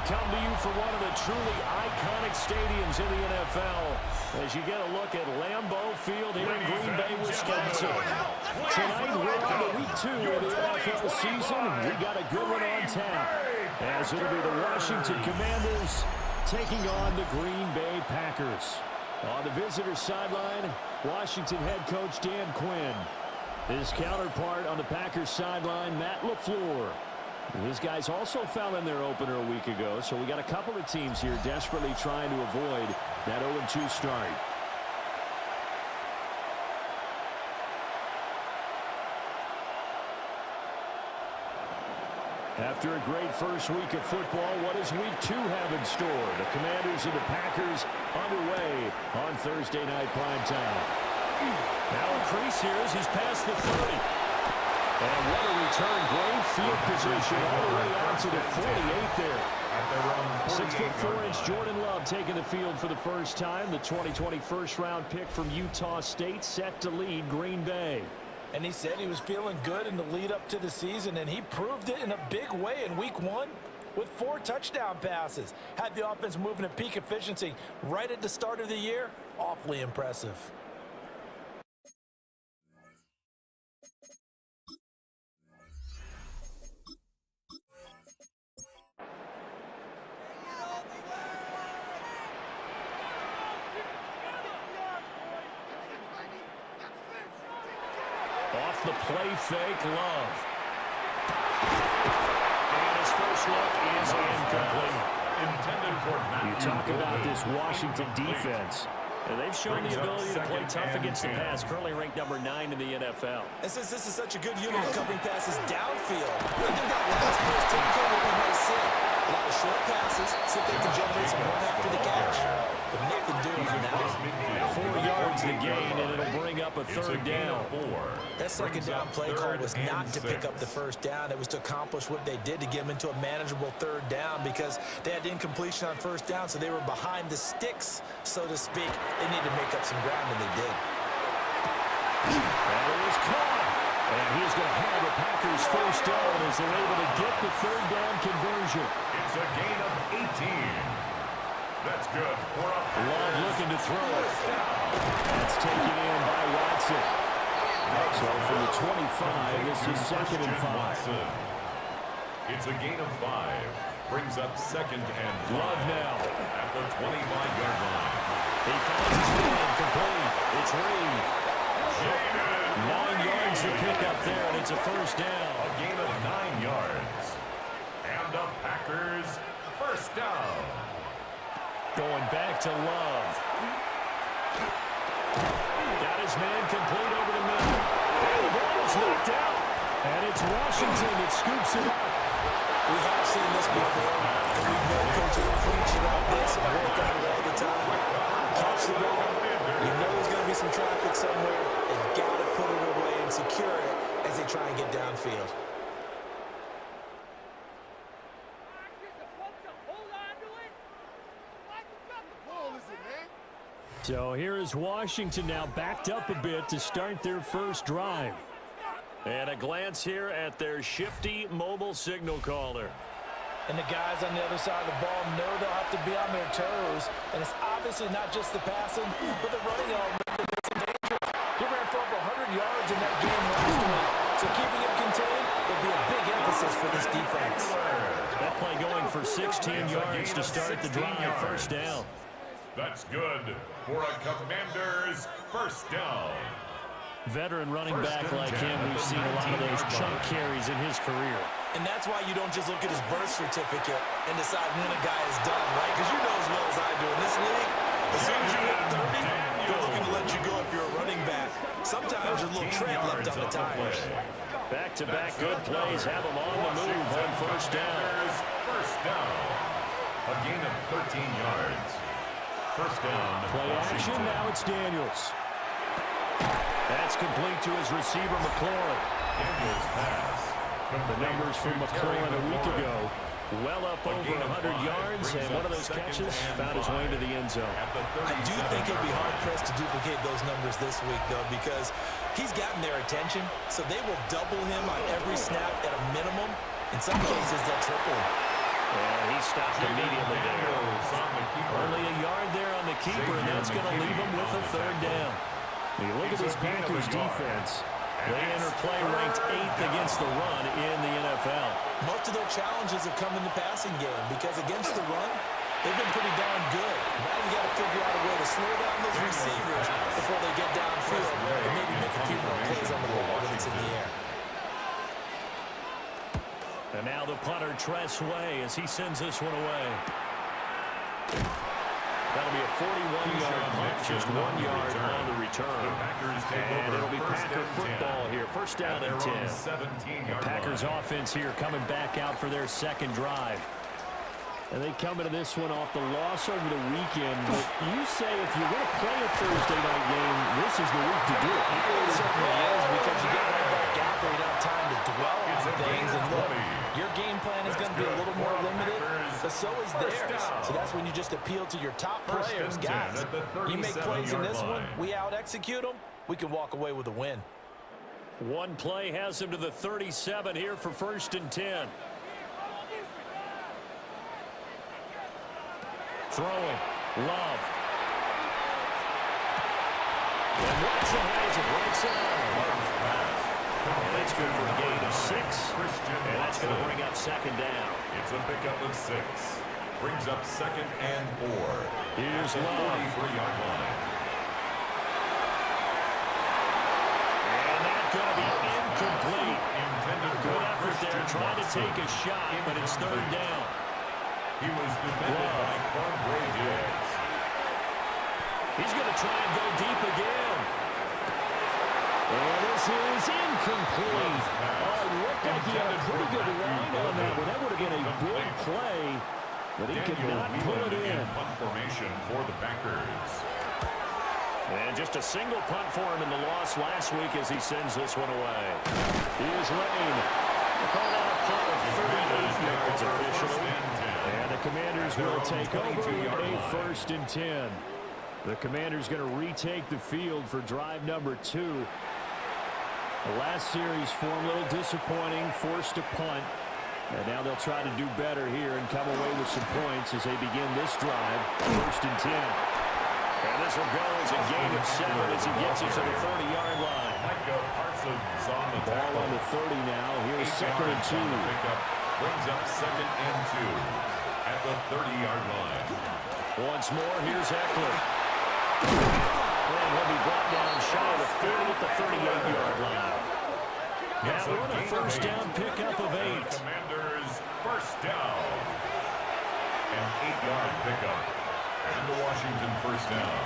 come to you from one of the truly iconic stadiums in the NFL as you get a look at Lambeau Field here in Green Bay, Wisconsin. Tonight, we're on to week 2 of the NFL season. We got a good one on tap, as it'll be the Washington Commanders taking on the Green Bay Packers. On the visitor sideline, Washington head coach Dan Quinn. His counterpart on the Packers sideline, Matt LaFleur. These guys also fell in their opener a week ago, so we got a couple of teams here desperately trying to avoid that 0-2 start. After a great first week of football, what does week 2 have in store? The Commanders and the Packers underway on Thursday night primetime. Now a crease here as he's past the 30. And what a return. Great field position all the way out to the 48 there. 6'4" Jordan Love taking the field for the first time. The 2020 first-round pick from Utah State set to lead Green Bay. And he said he was feeling good in the lead up to the season, and he proved it in a big way in week 1 with 4 touchdown passes. Had the offense moving at peak efficiency right at the start of the year. Awfully impressive. Off the play fake, Love. And his first look is incomplete. You talk about this Washington defense. And they've shown the ability to play tough against the pass, currently ranked number 9 in the NFL. And since this is such a good unit of covering passes downfield, I think that last pass typical what we may see. A lot of short passes, so they can generate some run after the catch. But nothing doing on that. 4 yards the gain, and it'll bring up a third down. That second down play call was not to pick up the first down. It was to accomplish what they did to get them into a manageable third down because they had incompletion on first down, so they were behind the sticks, so to speak. They needed to make up some ground, and they did. That is caught. And he's going to have the Packers first down as they're able to get the third down conversion. It's a gain of 18. That's good. Love looking to throw it. That's taken in by Watson. So from the 25, this is 2nd and 5. It's a gain of 5. Brings up 2nd and 5. Love now at the 25-yard line. He finds his man complete. It's Reed. 9 yards to pick up there, and it's a first down. A gain of 9 yards. And the Packers first down. Going back to Love. Got his man complete over the middle. And the ball is knocked out. And it's Washington that scoops it up. We have seen this before. And we've known coaches preach about this and work on it all the time. Catch the ball. You know there's going to be some traffic somewhere. They've got to put it away and secure it as they try and get downfield. So here is Washington now backed up a bit to start their first drive. And a glance here at their shifty mobile signal caller. And the guys on the other side of the ball know they'll have to be on their toes. And it's obviously not just the passing, but the running element that makes them dangerous. He ran for over 100 yards in that game last week. So keeping him contained will be a big emphasis for this defense. That play going for 16 yards to start the drive, first down. That's good for a Commanders first down. Veteran running back like him, we've seen a lot of those chunk carries in his career. And that's why you don't just look at his birth certificate and decide when a guy is done, right? Because you know as well as I do, in this league, as soon as you hit 30, they're looking to let you go if you're a running back. Sometimes there's a little tread left on the tires. Back-to-back good plays have him on the move on first down. First down. A gain of 13 yards. First down. Play action, now it's Daniels. That's complete to his receiver, McLaurin. Daniels pass. The numbers from McLaurin a week ago. Well up over 100 yards, and one of those catches found his way into the end zone. I do think he'll be hard-pressed to duplicate those numbers this week, though, because he's gotten their attention, so they will double him on every snap at a minimum. In some cases, they'll triple him. And he stopped immediately there. Only a yard there on the keeper, and that's going to leave him with a third down. When you look at this Packers defense, they enter play ranked 8th against the run in the NFL. Most of their challenges have come in the passing game because against the run, they've been pretty darn good. Now you got to figure out a way to slow down those receivers before they get downfield and maybe make a few more plays on the ball when it's in the air. And now the punter, Tress Way, as he sends this one away. That'll be a 41-yard punt, just 1 yard on the return. And it'll be Packer football here. First down and 10. The Packers offense here coming back out for their second drive. And they come into this one off the loss over the weekend. But you say if you're going to play a Thursday night game, this is the week to do it. It certainly is, because you get right back out there. You don't have time to dwell on things. And look, your game plan is going to be a little more limited, but so is theirs. So that's when you just appeal to your top players. Guys, you make plays in this one, we out-execute them, we can walk away with a win. One play has him to the 37 here for first and 10. Throwing. Love. And Watson has it right side. And that's good for a gain of 6. And that's going to bring up second down. It's a pickup of 6. Brings up second and 4. Here's Love. 43-yard line. And that's going to be incomplete. Good effort there, trying to take a shot, but it's third down. He was defended by Cornbray Diggs. He's going to try and go deep again. And this is incomplete. Oh, it looked like he had a pretty good line on that one. That would have been a big play, but he could not pull it in. Punt formation for the Packers. And just a single punt for him in the loss last week as he sends this one away. Here's Lane. Called out a punt of 38 yards officially. And the Commanders will take over a first and 10. The Commanders going to retake the field for drive number 2. The last series for him, a little disappointing, forced a punt. And now they'll try to do better here and come away with some points as they begin this drive, first and 10. And this will go as a gain of 7 as he gets it to the 30-yard line. Ball on the 30 now. Here's second and 2. Brings up second and 2 at the 30-yard line. Once more, here's Eckler. And he'll be brought down shy of the 30 at the 38-yard line. That one a first down pickup of 8. Commanders first down. An 8-yard pickup. And the Washington first down.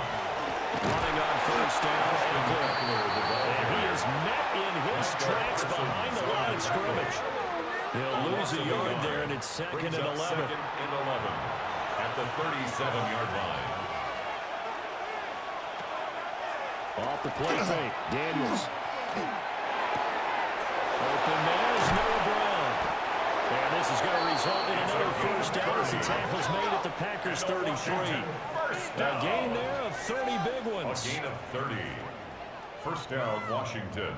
Running on first down. And he is met in his tracks behind the line of scrimmage. He'll lose a yard there, and it's second and 11. Second and 11 at the 37-yard line. Off the play fake, Daniels. Open man is Noah Brown. And this is going to result in another first down as the tackle's made at the Packers 33. A gain there of 30 big ones. A gain of 30. First down, Washington.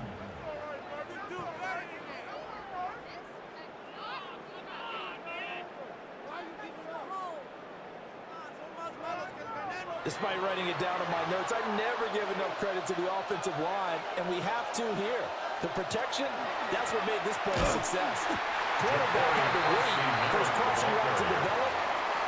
Despite writing it down in my notes, I never give enough credit to the offensive line, and we have to here. The protection, that's what made this play a success. Quarterback had to wait for his crossing route to develop,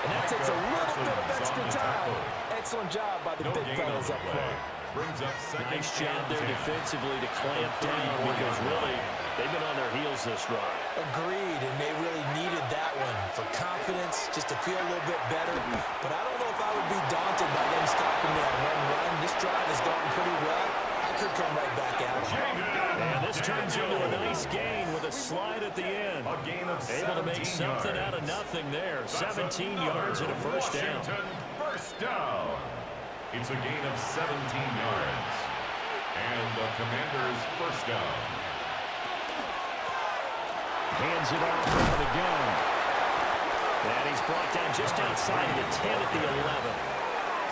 and that takes a little bit of extra time. Excellent job by the big fellas up front. Brings up second. Nice job there defensively to clamp down because really they've been on their heels this run. Agreed, and they really needed that one for confidence, just to feel a little bit better. But I don't know if I would be daunted by them stopping me on one run. This drive has gone pretty well. I could come right back out. And this turns into a nice gain with a slide at the end. A gain of Able to make something out of nothing there. 17 yards and a first down. First down. It's a gain of 17 yards. And the Commanders' first down. Hands it off from the gun. And he's brought down just outside of the 10 at the 11.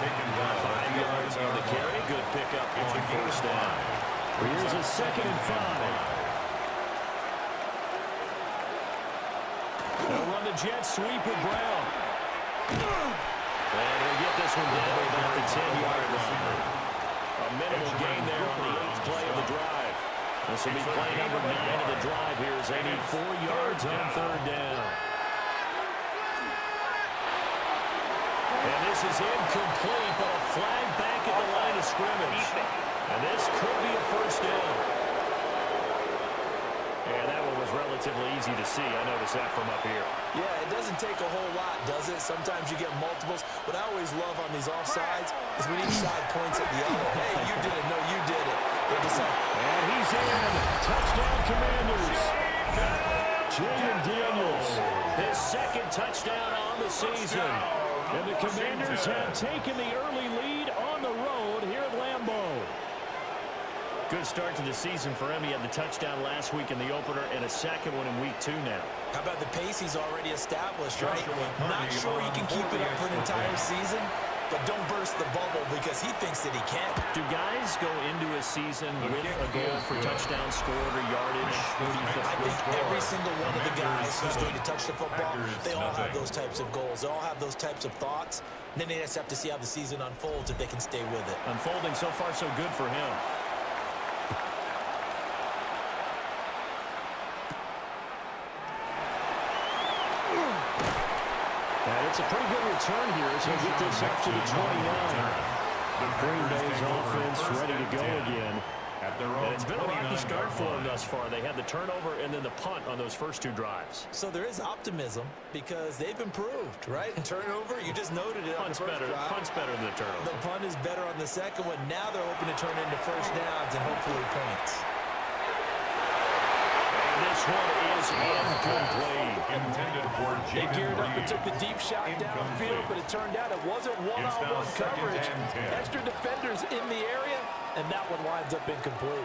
Taken down 5 yards on the carry. Good pickup on first down. Here's a second and 5. They'll run the jet sweep with Brown. And he'll get this one down about the 10-yard line. A minimal gain there on the 8th play of the drive. This will be play number 9 of the drive here as they need 4 yards on 3rd down. And this is incomplete, but a flag back at the line of scrimmage. And this could be a 1st down. And that one was relatively easy to see. I noticed that from up here. Yeah, it doesn't take a whole lot, does it? Sometimes you get multiples. What I always love on these offsides is when each side points at the other. Hey, you did it. No, you did it. They decide. And he's in. Touchdown, Commanders. Jaden Daniels, his 2nd touchdown on the season. And the Commanders have taken the early lead on the road here at Lambeau. Good start to the season for him. He had the touchdown last week in the opener and a 2nd one in week 2 now. How about the pace he's already established, right? Not sure he can keep it up for an entire season, but don't burst the bubble because he thinks that he can. Do guys go into a season with a goal for touchdown scored or yardage? I think every single one of the guys who's going to touch the football, they all have those types of goals. They all have those types of thoughts. And then they just have to see how the season unfolds if they can stay with it. Unfolding so far so good for him. And it's a pretty good return here as he'll get this up to the 29. Green Bay's offense ready to go again. And it's been a rocky start for them thus far. They had the turnover and then the punt on those first 2 drives. So there is optimism because they've improved, right? Turnover, you just noted it on the first drive. Punt's better than the turnover. The punt is better on the 2nd one. Now they're hoping to turn into 1st downs and hopefully points. This one is incomplete. They geared up and took the deep shot downfield, but it turned out it wasn't one-on-one coverage. Extra defenders in the area, and that one winds up incomplete.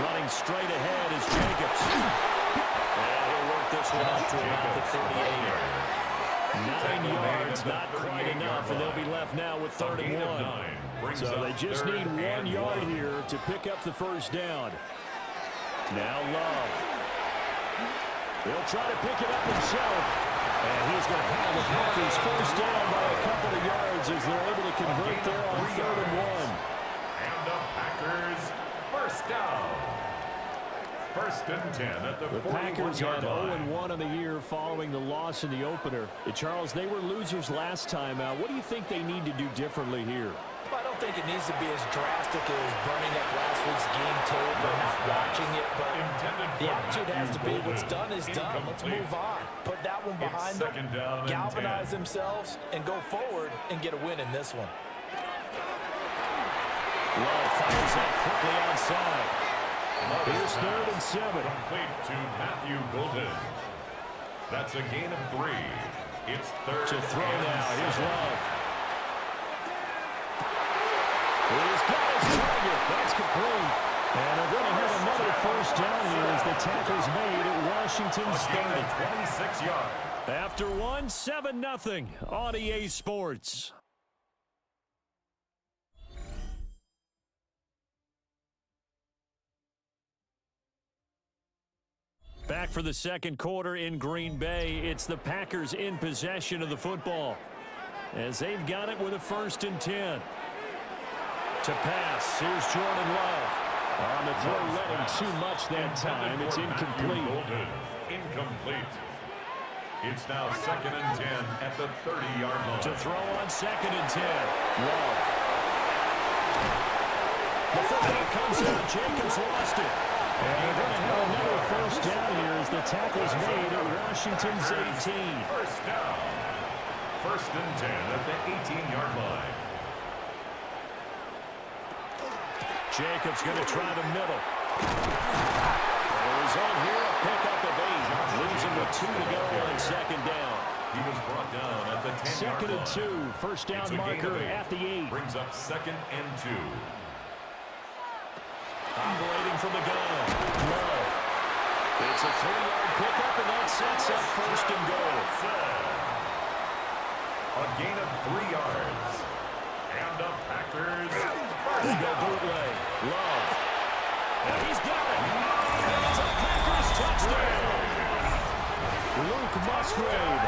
Running straight ahead is Jacobs. And he'll work this one up to about the 38. 9 yards, not quite enough, and they'll be left now with 3rd and 1. So they just need 1 yard here to pick up the 1st down. Now Love. He'll try to pick it up himself. And he's going to have the Packers 1st down by a couple of yards as they're able to convert there on 3rd and 1. And the Packers 1st down. 1st and 10 at the 41-yard line. The Packers had 0-1 on the year following the loss in the opener. Charles, they were losers last time out. What do you think they need to do differently here? I don't think it needs to be as drastic as burning up last week's game tape or not watching it, but the attitude has to be what's done is done. Let's move on. Put that one behind them, galvanize themselves, and go forward and get a win in this one. Love fires that quickly outside. Here's 3rd and 7. Complete to Matthew Golden. That's a gain of 3. It's 3rd to throw now. Here's Love. He's got his target. That's complete. And they're going to have another 1st down here as the tackle's made at Washington's 30. 26 yards. After 1, 7-0 on EA Sports. Back for the 2nd quarter in Green Bay. It's the Packers in possession of the football as they've got it with a 1st and 10. To pass, here's Jordan Love. On the throw, letting too much that time. It's incomplete. Incomplete. It's now 2nd and 10 at the 30-yard line. To throw on 2nd and 10. Love. The football comes out. Jacobs lost it. And they're going to have another 1st down here as the tackle's made at Washington's 18. 1st down. 1st and 10 at the 18-yard line. Jacobs going to try the middle. The result here, a pickup of 8. Losing with 2 to go on 2nd down. He was brought down at the 10-yard line. 2nd and 2. 1st down marker at the 8. Brings up 2nd and 2. Operating from the gun. Love. It's a 3-yard pickup, and that sets up 1st and goal. A gain of 3 yards. And the Packers. They go bootleg. Love. And he's got it. It's a Packers touchdown. Musgrave,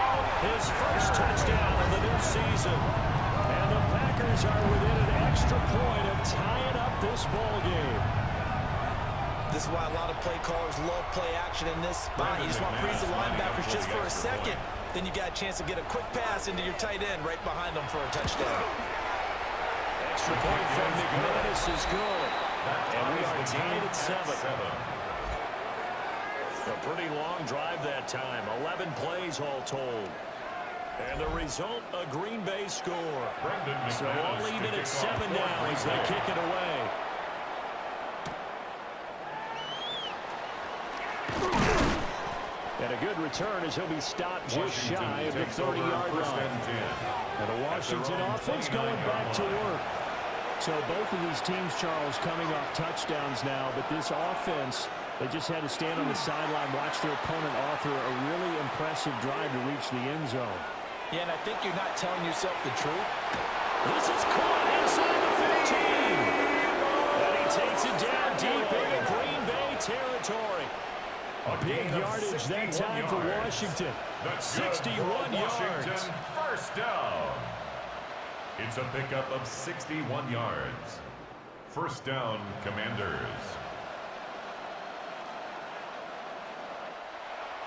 his first touchdown of the new season. And the Packers are within an extra point of tying up this ball game. This is why a lot of play callers love play action in this spot. You just want to freeze the linebackers just for a second. Then you got a chance to get a quick pass into your tight end right behind them for a touchdown. Extra point from McManus is good. And we are tied at 7. A pretty long drive that time. 11 plays all told. And the result, a Green Bay score. So all even at 7 now as they kick it away. And a good return as he'll be stopped just shy of the 30-yard line. And the Washington offense going back to work. So both of these teams, Charles, coming off touchdowns now, but this offense, they just had to stand on the sideline, watch their opponent author a really impressive drive to reach the end zone. Yeah, and I think you're not telling yourself the truth. This is caught inside the 15. And he takes it down deep into Green Bay territory. A big yardage that time for Washington. 61 yards. First down. It's a pickup of 61 yards. First down, Commanders.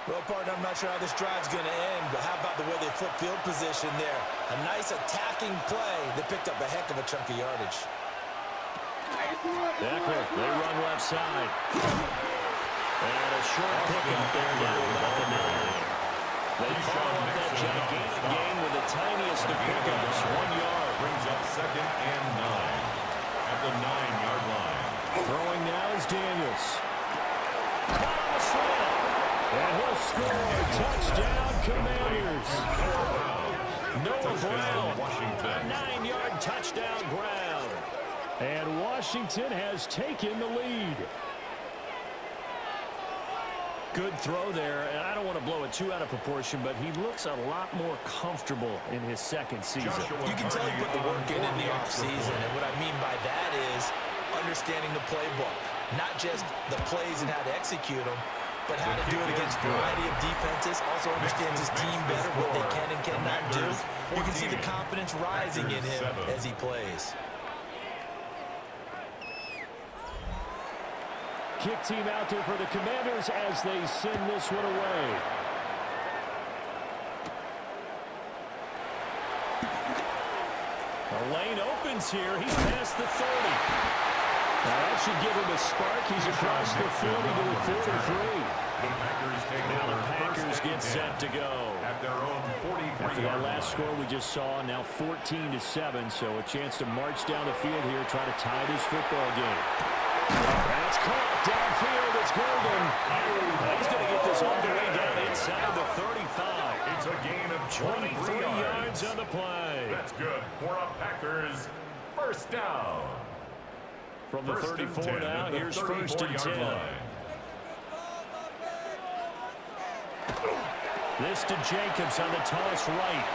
Well, partner, I'm not sure how this drive's going to end, but how about the way they flip field position there? A nice attacking play that picked up a heck of a chunk of yardage. Eckler, they run left side. And a short pickup there down about the 9. They follow up that gigantic gain with the tiniest of pickups, 1 yard. Brings up 2nd and 9 at the 9-yard line. Throwing now is Daniels. Caught on the slant. And he'll score. Touchdown, Commanders. Noah Brown, a 9-yard touchdown grab. And Washington has taken the lead. Good throw there, and I don't want to blow it too out of proportion, but he looks a lot more comfortable in his second season. You can tell he put the work in the offseason, and what I mean by that is understanding the playbook. Not just the plays and how to execute them, but how to do it against a variety of defenses. Also understands his team better, what they can and cannot do. You can see the confidence rising in him as he plays. Kick team out there for the Commanders as they send this one away. The lane opens here. He's past the 30. Now that should give him a spark. He's across the 40 to the 43. Now the Packers get set to go. At their own 43. After that last score we just saw, now 14-7, so a chance to march down the field here, try to tie this football game. That's caught downfield. It's Golden. He's going to get this all the way down inside the 35. It's a gain of 23 yards on the play. That's good for a Packers first down. From the 34 now, here's 1st and 10. This to Jacobs on the toss right.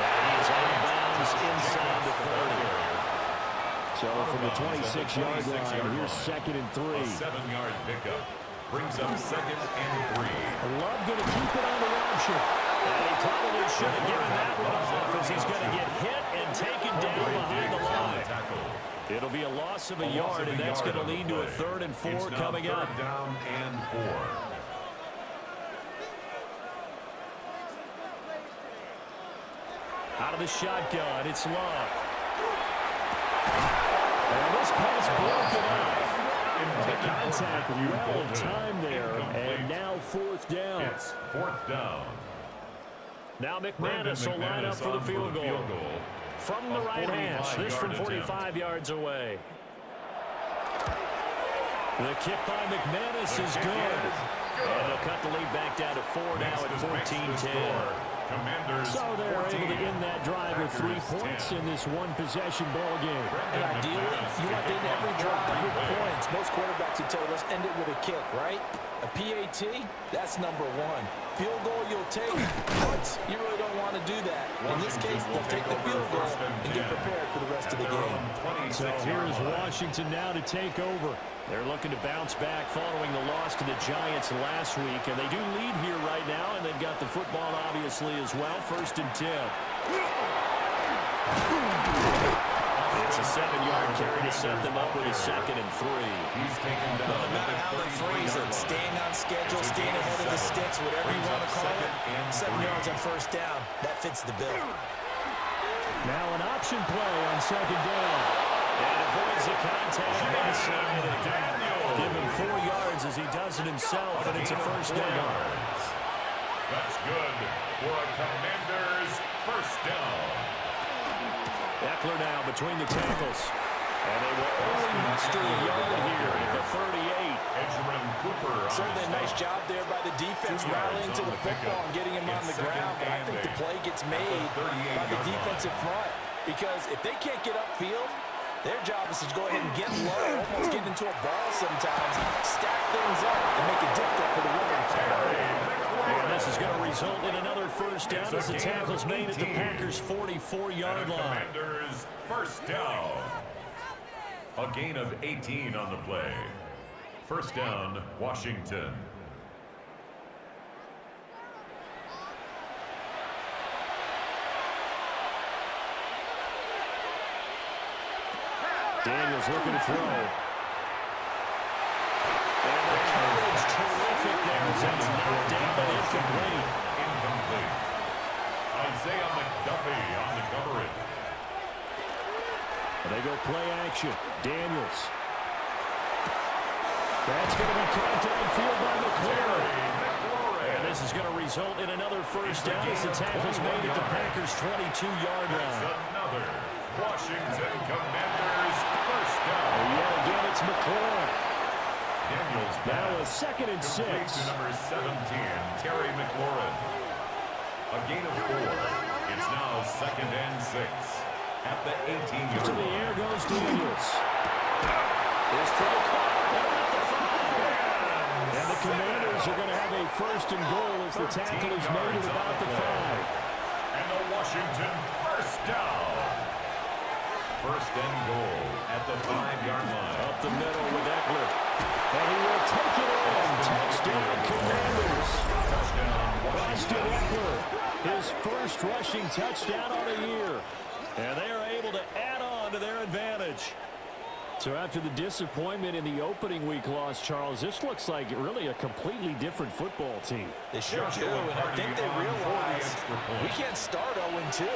And he's out of bounds inside the 30. So from the 26-yard line, here's 2nd and 3. A 7-yard pickup brings up 2nd and 3. Love going to keep it on the option. And he probably should have given that one off as he's going to get hit and taken down behind the line. It'll be a loss of a yard, and that's going to lead to a 3rd and 4 coming up. Down and 4. Out of the shotgun, it's Love. And this pass broken up. The contact, well of time there, and now 4th down. It's 4th down. Now McManus will line up for the field goal. From the right hash, this from 45 yards away. The kick by McManus is good. And they'll cut the lead back down to 4 now at 14-10. So they're able to end that drive with 3 points in this one-possession ball game. And ideally, you want to end every drive with points. Most quarterbacks would tell us end it with a kick, right? A PAT, that's number one. Field goal you'll take, but you really don't want to do that. In this case, they'll take the field goal and get prepared for the rest of the game. So here's Washington now to take over. They're looking to bounce back following the loss to the Giants last week, and they do lead here right now, and they've got the football obviously as well. 1st and 10. It's a 7-yard carry to set them up with a 2nd and 3. No matter how they phrase it, staying on schedule, staying ahead of the sticks, whatever you want to call it, 7 yards on 1st down, that fits the bill. Now an option play on 2nd down. And avoids the contact inside. Give him 4 yards as he does it himself, and it's a 1st down. That's good for a Commanders 1st down. Eckler now between the tackles. And they will only muster a yard here at the 38. Certainly a nice job there by the defense rallying to the football and getting him on the ground. But I think the play gets made by the defensive front. Because if they can't get upfield, their job is to go ahead and get low, almost get into a ball sometimes, stack things up, and make it difficult for the runner to follow. And this is going to result in another 1st down as the tackle's made at the Packers' 44-yard line. Commanders 1st down. A gain of 18 on the play. 1st down, Washington. Daniels looking to throw. And the coverage terrific there as that's knocked down and incomplete. Isaiah McDuffie on the coverage. And they go play action. Daniels. That's going to be caught downfield by McLaurin. And this is going to result in another 1st down as the tackle's made at the Packers' 22-yard line. Another Washington Commanders 1st down. And yet again, it's McLaurin. Daniels now a 2nd and 6. To number 17, Terry McLaurin. A gain of 4. It's now 2nd and 6 at the 18-yard line. To the air goes Daniels. Here's for the call. And the Commanders are going to have a 1st and goal as the tackle is made at about the 5. And the Washington 1st down. 1st and goal at the 5-yard line. Up the middle with Eckler. And he will take it in. Touchdown, Commanders. Austin Eckler, his 1st rushing touchdown on the year. And they are able to add on to their advantage. So after the disappointment in the opening week loss, Charles, this looks like really a completely different football team. They sure do, and I think they realize we can't start 0-2.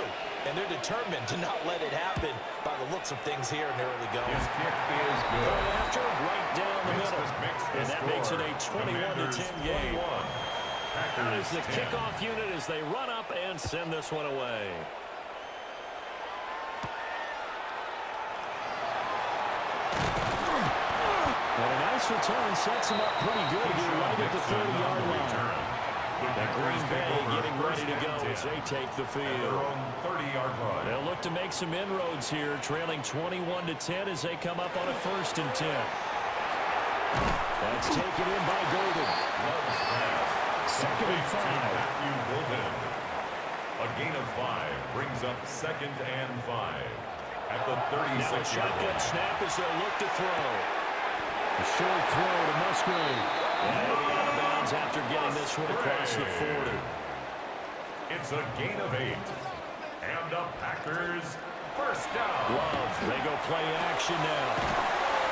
And they're determined to not let it happen by the looks of things here in the early going. His kick is good. After, right down the middle. And that makes it a 21-10 game. That is the kickoff unit as they run up and send this one away. And a nice return sets him up pretty good here right at the 30-yard line. And Green Bay getting ready to go as they take the field. They'll look to make some inroads here, trailing 21-10 as they come up on a 1st and 10. That's taken in by Golden. 2nd and 5. A gain of 5 brings up 2nd and 5 at the 36-yard line. Shotgun snap as they'll look to throw. A short throw to Musgrave. And he'll be out of bounds after getting this one across the 40. It's a gain of 8. And the Packers 1st down. Love, they go play action now.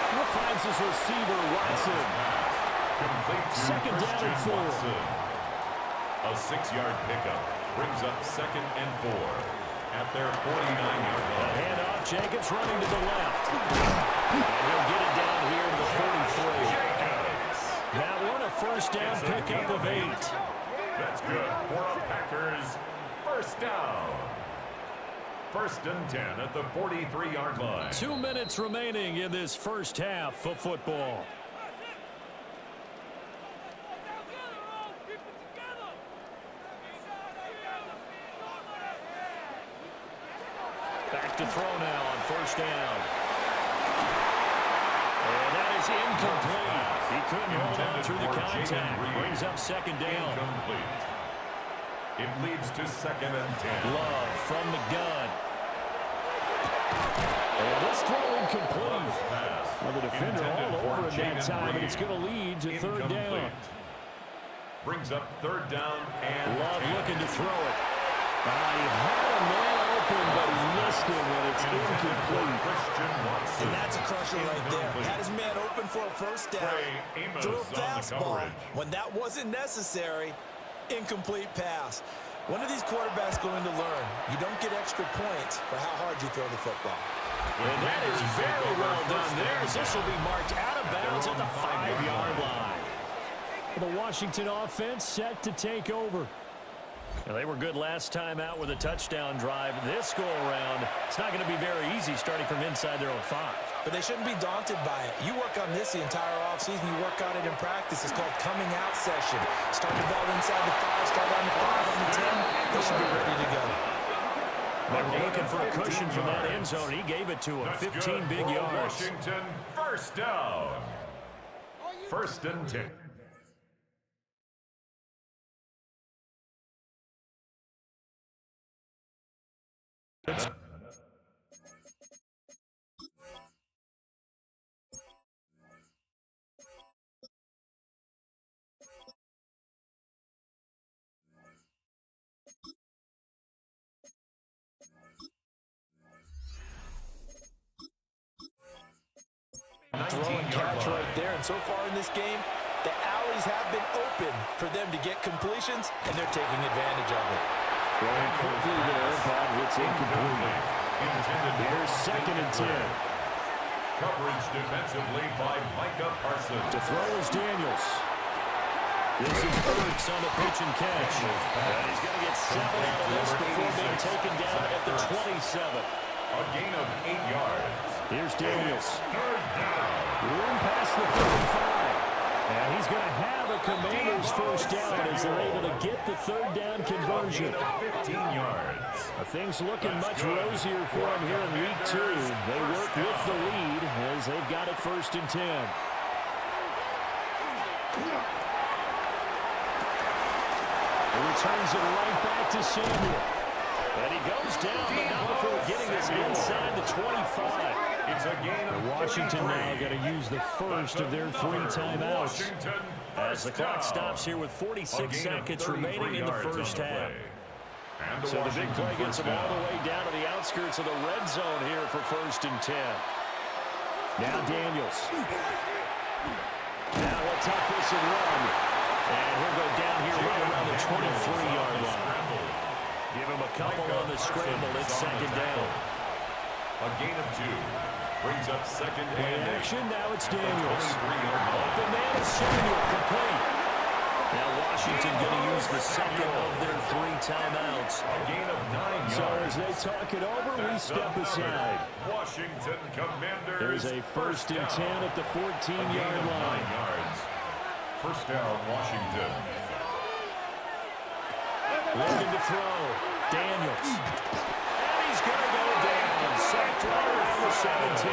He finds his receiver, Watson. Complete to 2nd down and 4. Watson. A 6-yard pickup brings up 2nd and 4 at their 49-yard line. Handoff, Jacobs running to the left. And he'll get it down here to the 43. Jacobs. Now what a 1st down pickup of 8. That's good for a Packers 1st down. 1st and 10 at the 43-yard line. 2 minutes remaining in this 1st half of football. Back to throw now on 1st down. And that is is incomplete. He couldn't hold on through the contact. Brings up second down. Incomplete. It leads to second and 10. Love from the gun. And this throw incomplete. Well, the defender all over him that time, and it's going to lead to third down. Brings up third down and Love looking to throw it. He had a man open, but he missed him, and it's incomplete. And that's a crusher right there. Had his man open for a first down. Threw a fastball. When that wasn't necessary, incomplete pass. When are these quarterbacks going to learn? You don't get extra points for how hard you throw the football. And that is very well done there, as this will be marked out of bounds at the 5-yard line. The Washington offense set to take over. Well, they were good last time out with a touchdown drive. This go-around, it's not going to be very easy starting from inside their own 5. But they shouldn't be daunted by it. You work on this the entire offseason. You work on it in practice. It's called coming out session. Start the ball inside the 5, start on the 5, on the 10. They should be ready to go. They were looking for a cushion from that end zone. He gave it to him. 15 big yards. Washington, first down. First and 10. Throw and catch right there. And so far in this game, the alleys have been open for them to get completions, and they're taking advantage of it. Throwing quickly there, but it's incomplete. Here's second and 10. Coverage defensively by Micah Parsons. To throw is Daniels. This is Burks on the pitch and catch. And he's going to get 7 out of this before being taken down at the 27. A gain of 8 yards. Here's Daniels. Third down. Room past the 35. And he's going to have a Commanders first down as they're able to get the third down conversion. 15 yards. Things looking much rosier for them here in week 2. They work with the lead as they've got it first and 10. He returns it right back to Samuel. And he goes down, but not before getting this inside the 25. It's a gain of Washington now got to use the first of their 3 timeouts. As the clock stops here with 46 seconds remaining in the first half. So the big play gets them all the way down to the outskirts of the red zone here for first and 10. Now Daniels. Now he'll tuck this and run. And he'll go down here right around the 23-yard line. Give him a couple on the scramble. It's second down. A gain of 2. Brings up second and action. Now it's Daniels. Open man is Samuel. Complete. Now Washington going to use the second of their 3 timeouts. A gain of 9 yards. So as they talk it over, we step aside. Washington Commanders. There's a first and 10 at the 14-yard line. 9 yards. First down, Washington. Looking to throw. Daniels. And he's going to go down. Sacked right around the 17.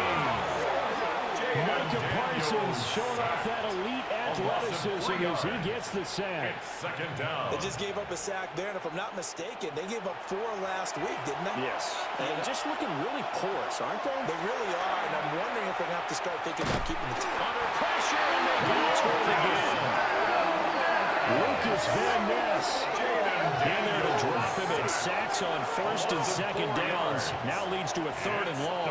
Micah Parsons showing off that elite athleticism as he gets the sack. It's second down. They just gave up a sack there, and if I'm not mistaken, they gave up 4 last week, didn't they? Yes. And just looking really porous, aren't they? They really are, and I'm wondering if they're going to have to start thinking about keeping the team. Under pressure, and they got to it again. Lucas Van Ness in there to drop him at sacks on first and second downs. Now leads to a third and long.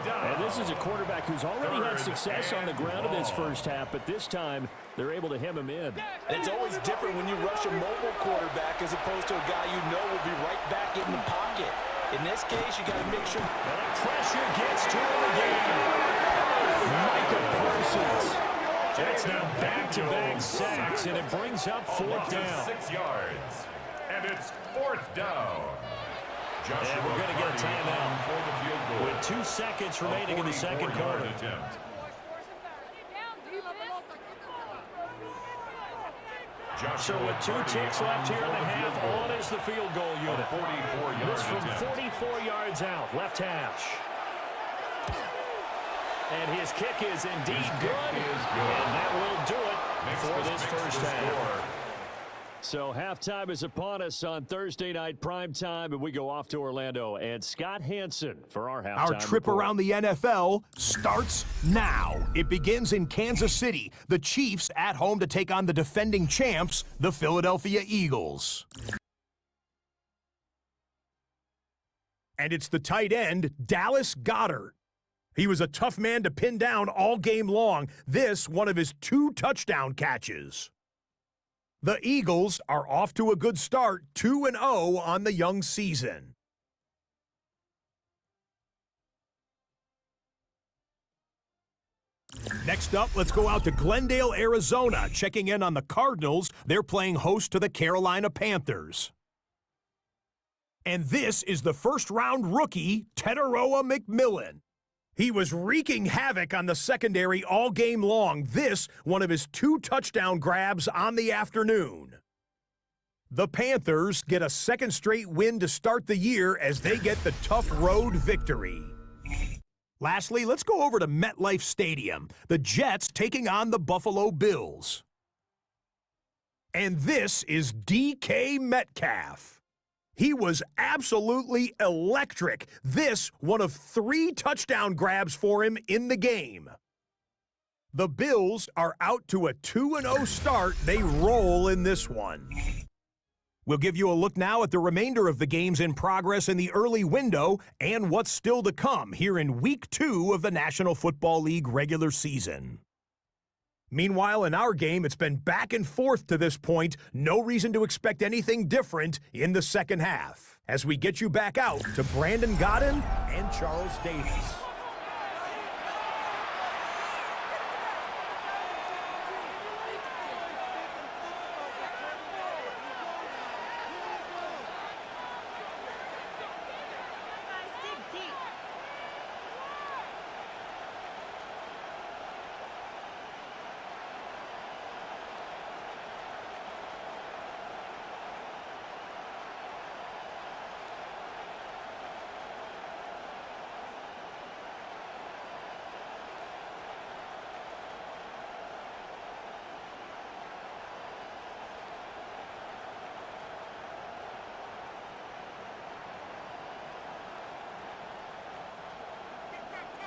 And this is a quarterback who's already had success on the ground in this first half, but this time they're able to hem him in. It's always different when you rush a mobile quarterback as opposed to a guy you know will be right back in the pocket. In this case, you got to make sure. And the pressure gets to him again. Micah Parsons. That's now back-to-back sacks, and it brings up 4th down. 6 yards. And it's 4th down. And we're going to get a timeout for the field goal. with 2 seconds remaining in the second quarter. Attempt. So with 2 ticks left here in the half, on is the field goal unit. 44 yards this from 44 yards out, left hash. And his kick is indeed good. And that will do it for this first half. So halftime is upon us on Thursday night primetime, and we go off to Orlando. And Scott Hansen for our halftime Our trip report. around the NFL starts now. It begins in Kansas City. The Chiefs at home to take on the defending champs, the Philadelphia Eagles. And it's the tight end, Dallas Goedert. He was a tough man to pin down all game long. This, one of his 2 touchdown catches. The Eagles are off to a good start, 2-0 on the young season. Next up, let's go out to Glendale, Arizona, checking in on the Cardinals. They're playing host to the Carolina Panthers. And this is the first-round rookie, Teteroa McMillan. He was wreaking havoc on the secondary all game long. This, one of his 2 touchdown grabs on the afternoon. The Panthers get a second straight win to start the year as they get the tough road victory. Lastly, let's go over to MetLife Stadium. The Jets taking on the Buffalo Bills. And this is DK Metcalf. He was absolutely electric. This, one of 3 touchdown grabs for him in the game. The Bills are out to a 2-0 start. They roll in this one. We'll give you a look now at the remainder of the games in progress in the early window and what's still to come here in Week 2 of the National Football League regular season. Meanwhile, in our game, it's been back and forth to this point. No reason to expect anything different in the second half. As we get you back out to Brandon Godden and Charles Davis.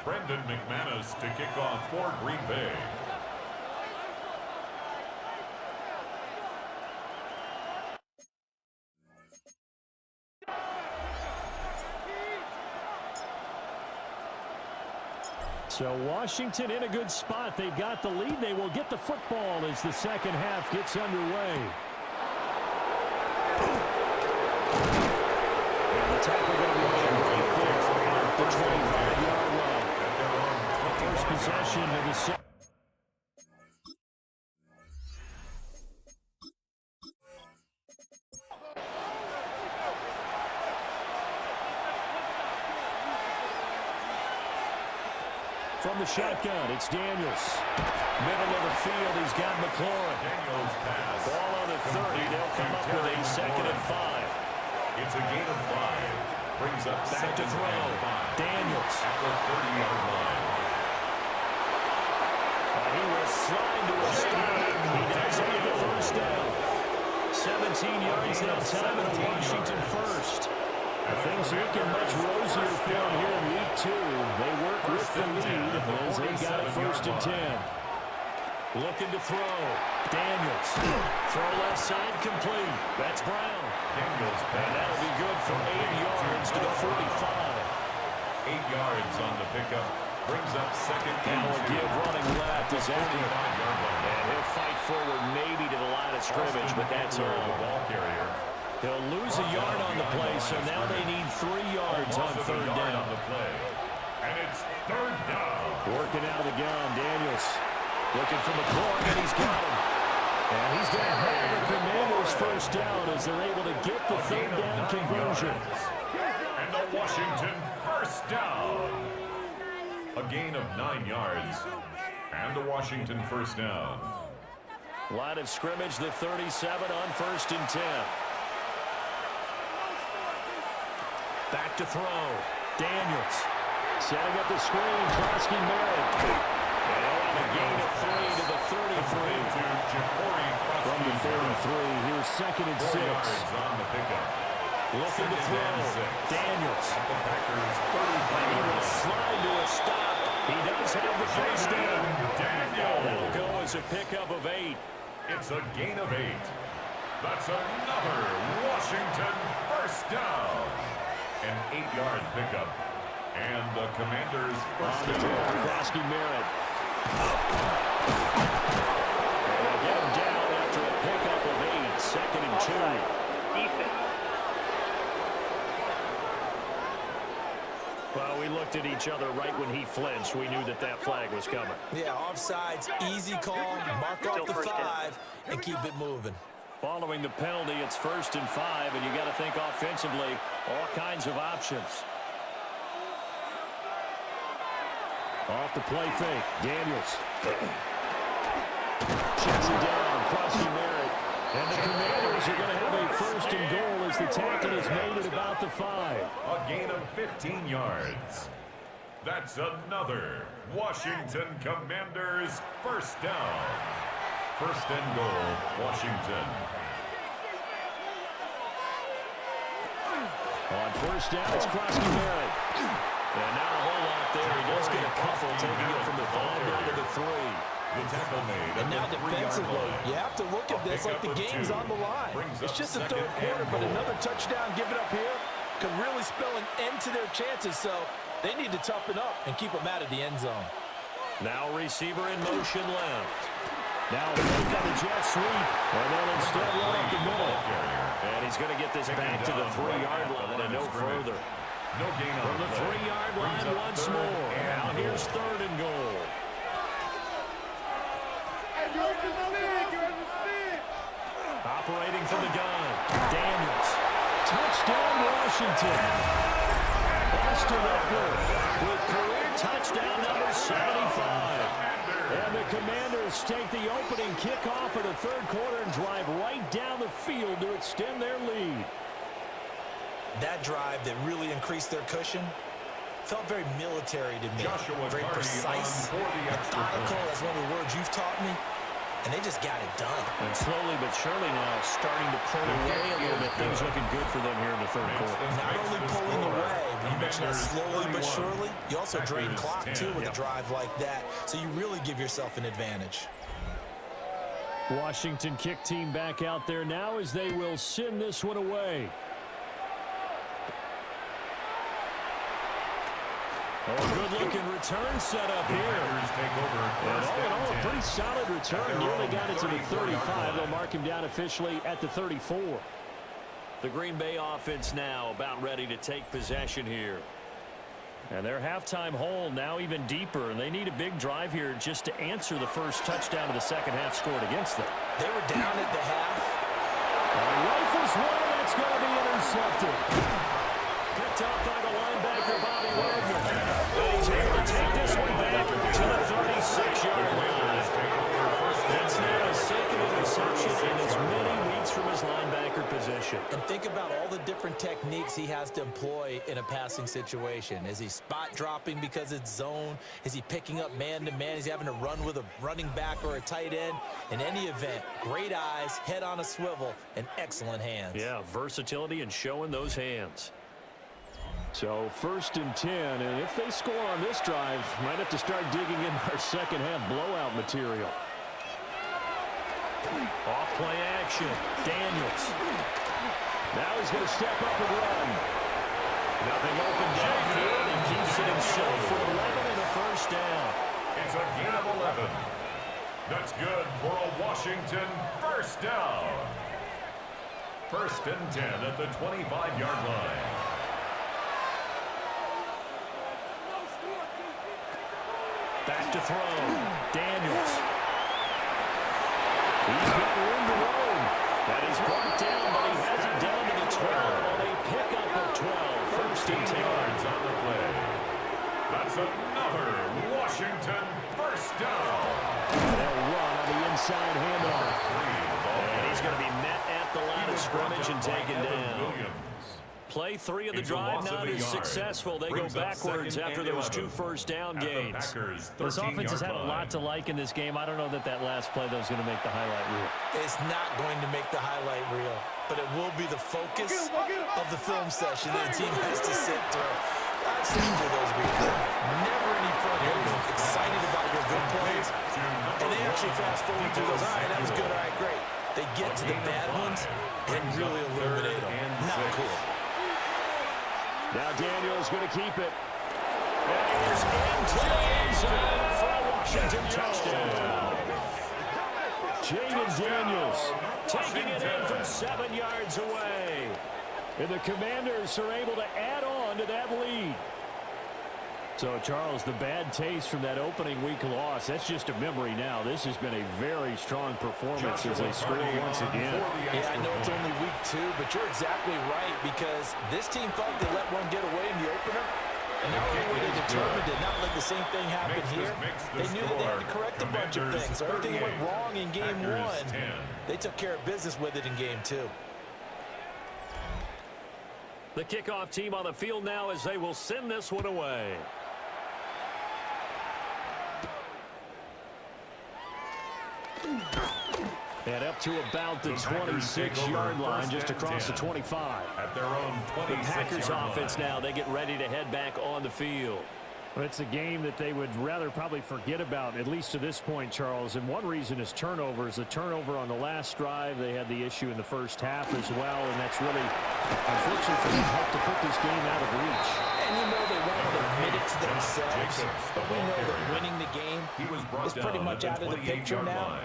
Brendan McManus to kick off for Green Bay. So Washington in a good spot. They've got the lead. They will get the football as the second half gets underway. And the tackle going to be right there at the 25-yard line. First possession of the second. From the shotgun, it's Daniels. Middle of the field, he's got McLaurin. Daniels pass. Ball on the 30. They'll come up with a 2nd and 5. It's a gain of 5. Brings up Back to throw. Daniels. At the 30-yard line. He will slide to a stop. He does it with the first down. 17 yards that time and a Washington first. Things are looking much rosier for him here in Week 2. They work with the lead as they got it 1st and 10. Looking to throw. Daniels. Throw left side complete. That's Brown. Daniels And that'll be good for 8 yards to the 45. 8 yards on the pickup. Brings up 2nd And and will 2. give running left as Elliott. 5-yard line. And he'll fight forward maybe to the line of scrimmage, but that's the all. ball carrier. They'll lose a yard on the play, so now they need 3 yards on 3rd down. On the play. And it's 3rd down. Working out of the gun, Daniels. Looking for McLaurin, and he's got him. And he's going to have the Commanders 1st down as they're able to get the 3rd down conversion. And the Washington 1st down. A gain of 9 yards. And the Washington 1st down. Line of scrimmage, the 37 on 1st and 10. Back to throw. Daniels. Setting up the screen, Krosky Merritt. And they'll have a gain of 3 to the 33. From the 33, here's 2nd and 6. On the pickup. Looking to throw. Daniels. At the Packers' 35 And he will yard slide to a stop. He does have the first down. Daniels. That'll go as a pickup of 8. It's a gain of 8. That's another Washington first down. An 8-yard pickup. And the Commanders first down. Krosky Merritt. They'll get him down after a pickup of 8. 2nd and 2. Well, we looked at each other right when he flinched. We knew that that flag was coming. Yeah, offsides, easy call, mark off the 5, and keep it moving. Following the penalty, it's 1st and 5, and you got to think offensively, all kinds of options. Off the play fake, Daniels. Checks it down, Krosky Merritt. And the Commanders are going to have a 1st and goal as the tackle is made at about the 5. A gain of 15 yards. That's another Washington Commanders first down. 1st and goal, Washington. On 1st down, it's Krosky Merritt. And not a whole lot there. He does get a couple, taking it from the 5 down to the 3. The tackle made. And now defensively, you have to look at this like the game's on the line. It's just the 3rd quarter, but another touchdown given up here could really spell an end to their chances, so they need to toughen up and keep them out of the end zone. Now receiver in motion left. Now fake on the jet sweep, and they'll instead run up the middle. And he's going to get this back to the 3-yard line and no further. No gain From the 3-yard line once more. Now here's 3rd and goal. Operating from the gun, Daniels. Touchdown, Washington. Austin Eckler with career touchdown number 75. And the Commanders take the opening kickoff of the 3rd quarter and drive right down the field to extend their lead. That drive that really increased their cushion felt very military to me. Very precise, methodical. That's one of the words you've taught me. And they just got it done. And slowly but surely now starting to pull away a little bit. Things looking good for them here in the 3rd quarter. Not only pulling away, but you mentioned that slowly but surely, you also drain clock too with a drive like that. So you really give yourself an advantage. Washington kick team back out there now as they will send this one away. Oh, good-looking return set up here. And all in all, a pretty solid return. Nearly got it to the 35. They'll mark him down officially at the 34. The Green Bay offense now about ready to take possession here. And their halftime hole now even deeper, and they need a big drive here just to answer the first touchdown of the 2nd half scored against them. They were down at the half. Rifles one, that's going to be intercepted. Picked up by the linebacker, Bobby Wagner. And he's able to take this one back to the 36-yard line. That's now his 2nd interception in as many weeks from his linebacker position. And think about all the different techniques he has to employ in a passing situation. Is he spot dropping because it's zone? Is he picking up man-to-man? Is he having to run with a running back or a tight end? In any event, great eyes, head on a swivel, and excellent hands. Yeah, versatility and showing those hands. So 1st and 10, and if they score on this drive, might have to start digging in our 2nd half blowout material. Off play action, Daniels. Now he's going to step up and run. Nothing open downfield, and keeps it himself for 11 and a 1st down. It's a gain of 11. That's good for a Washington first down. 1st and 10 at the 25-yard line. Back to throw. Daniels. He's got room to roam. That is brought down, but he has it down to the 12 on a pickup of 12. 1st and 10 yards on the play. That's another Washington first down. They'll run on the inside handoff. And he's going to be met at the line of scrimmage and taken down. Play 3 of the It's a drive loss not of a as yard. successful. They go Brings up backwards second after and those 11 2 first-down at the gains. Packers' This offense has 13-yard had a lot line. to like in this game. I don't know that last play, though, is going to make the highlight reel. It's not going to make the highlight reel, but it will be the focus of the film session that the team has to sit through. I've seen through those before. Never any fun. You're excited about your good plays, and they actually fast forward through those. All right, that was good. All right, great. They get to the bad ones and really eliminate them. Not cool. Now Daniels going to keep it. That is into the end zone for a Washington touchdown. Jaden Daniels taking it in from 7 yards away. And the Commanders are able to add on to that lead. So, Charles, the bad taste from that opening week loss, that's just a memory now. This has been a very strong performance as they score once again. Yeah, I know it's only week 2, but you're exactly right because this team thought they let one get away in the opener. And not only were they determined to not let the same thing happen here, they knew that they had to correct a bunch of things. So everything went wrong in game 1. They took care of business with it in game 2. The kickoff team on the field now as they will send this one away. And up to about the 26-yard line, just across the 25. At their own 26-yard The Packers line. offense now, they get ready to head back on the field. Well, it's a game that they would rather probably forget about, at least to this point, Charles. And one reason is turnovers. The turnover on the last drive, they had the issue in the first half as well. And that's really, unfortunately, for them, helped to put this game out of reach. And you know they won't admit it to themselves, but we know that winning the game is pretty much out of the picture now.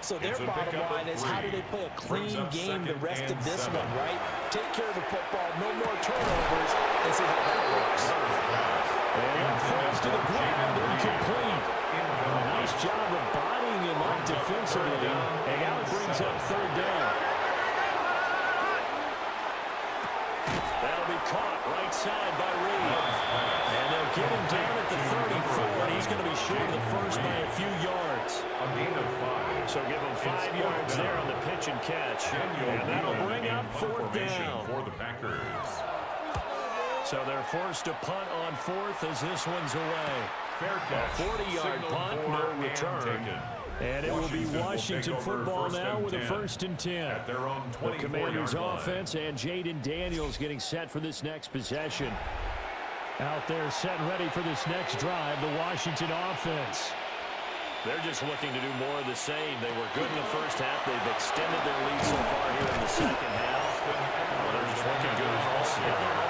So their bottom line is how do they play a clean game the rest of this one, right? Take care of the football, no more turnovers, and see how that works. And falls to the ground, incomplete. A nice job of bodying him up defensively, and now it brings up third down. That'll be caught right side by Reed. And they'll get him down at the 34, and he's going to be short of the first by a few yards. A gain of 5. So give him 5 yards there on the pitch and catch. And that'll bring up fourth down. For the Packers. So they're forced to punt on fourth as this one's away. Fair catch. A 40-yard punt, no return. And it will be Washington football now with a 1st and 10. At their own The 24-yard Commanders line. offense and Jaden Daniels getting set for this next possession. Out there set ready for this next drive, the Washington offense. They're just looking to do more of the same. They were good in the first half. They've extended their lead so far here in the second half. They're just looking good as all